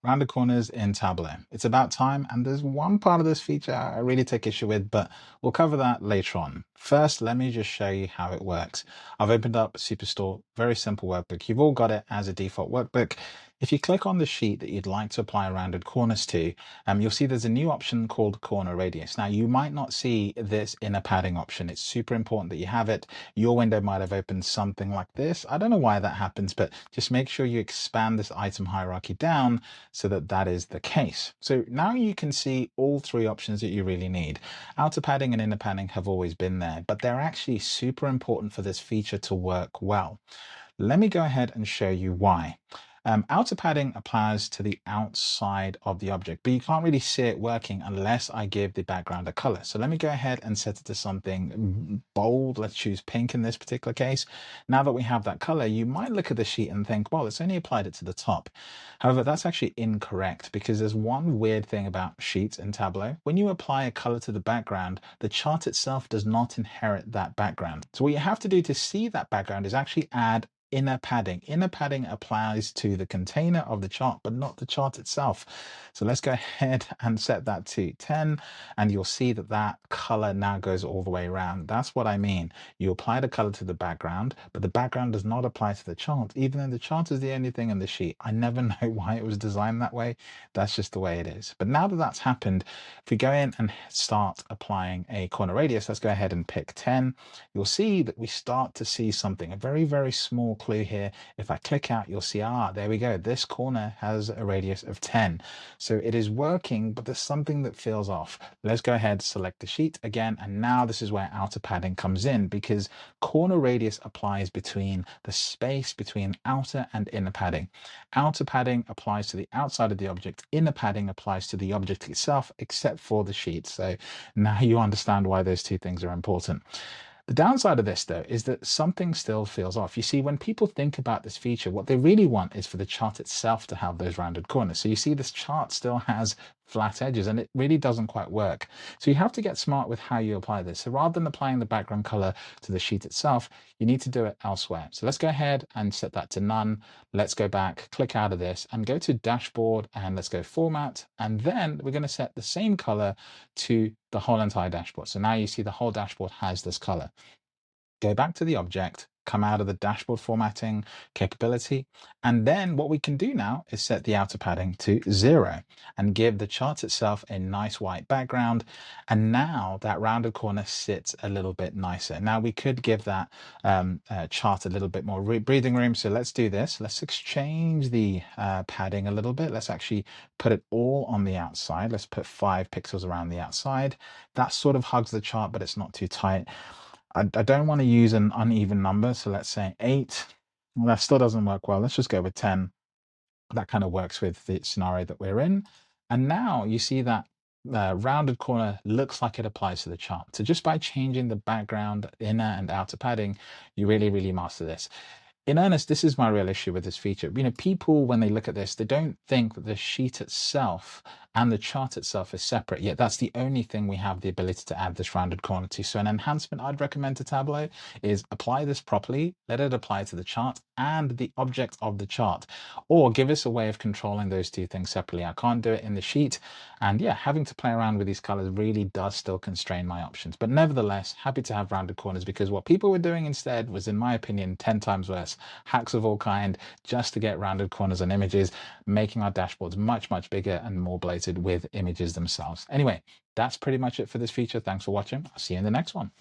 rounded corners in Tableau. It's about time, and there's one part of this feature I really take issue with, but we'll cover that later on. First, let me just show you how it works. I've opened up Superstore, very simple workbook. You've all got it as a default workbook. If you click on the sheet that you'd like to apply rounded corners to, you'll see there's a new option called corner radius. Now, you might not see this inner padding option. It's super important that you have it. Your window might have opened something like this. I don't know why that happens, but just make sure you expand this item hierarchy down so that that is the case. So now you can see all three options that you really need. Outer padding and inner padding have always been there, but they're actually super important for this feature to work well. Let me go ahead and show you why. Outer padding applies to the outside of the object, but you can't really see it working unless I give the background a color. So let me go ahead and set it to something bold. Let's choose pink in this particular case. Now that we have that color, you might look at the sheet and think, well, it's only applied it to the top. However, that's actually incorrect because there's one weird thing about sheets in Tableau. When you apply a color to the background, the chart itself does not inherit that background. So what you have to do to see that background is actually add inner padding. Inner padding applies to the container of the chart, but not the chart itself. So let's go ahead and set that to 10, and you'll see that that color now goes all the way around. That's what I mean. You apply the color to the background, but the background does not apply to the chart, even though the chart is the only thing in the sheet. I never know why it was designed that way. That's just the way it is. But now that that's happened, if we go in and start applying a corner radius, let's go ahead and pick 10. You'll see that we start to see something, a very, very small clue here. If I click out, you'll see, there we go. This corner has a radius of 10. So it is working, but there's something that feels off. Let's go ahead, select the sheet again. And now this is where outer padding comes in, because corner radius applies between the space between outer and inner padding. Outer padding applies to the outside of the object. Inner padding applies to the object itself, except for the sheet. So now you understand why those two things are important. The downside of this, though, is that something still feels off. You see, when people think about this feature, what they really want is for the chart itself to have those rounded corners. So you see this chart still has flat edges, and it really doesn't quite work. So you have to get smart with how you apply this. So rather than applying the background color to the sheet itself, you need to do it elsewhere. So let's go ahead and set that to none. Let's go back, click out of this, and go to dashboard, and let's go format. And then we're going to set the same color to the whole entire dashboard. So now you see the whole dashboard has this color. Go back to the object, come out of the dashboard formatting capability. And then what we can do now is set the outer padding to 0 and give the chart itself a nice white background. And now that rounded corner sits a little bit nicer. Now we could give that chart a little bit more breathing room. So let's do this. Let's exchange the padding a little bit. Let's actually put it all on the outside. Let's put 5 pixels around the outside. That sort of hugs the chart, but it's not too tight. I don't want to use an uneven number, so let's say 8. Well, that still doesn't work well. Let's just go with 10. That kind of works with the scenario that we're in. And now you see that rounded corner looks like it applies to the chart. So just by changing the background, inner and outer padding, you really, really master this. In earnest, this is my real issue with this feature. People, when they look at this, they don't think that the sheet itself and the chart itself is separate, yet that's the only thing we have the ability to add this rounded corner to. So an enhancement I'd recommend to Tableau is apply this properly, let it apply to the chart and the object of the chart, or give us a way of controlling those two things separately. I can't do it in the sheet. And yeah, having to play around with these colors really does still constrain my options. But nevertheless, happy to have rounded corners, because what people were doing instead was, in my opinion, 10 times worse. Hacks of all kind just to get rounded corners on images, making our dashboards much, much bigger and more bloated with images themselves. Anyway, that's pretty much it for this feature. Thanks for watching. I'll see you in the next one.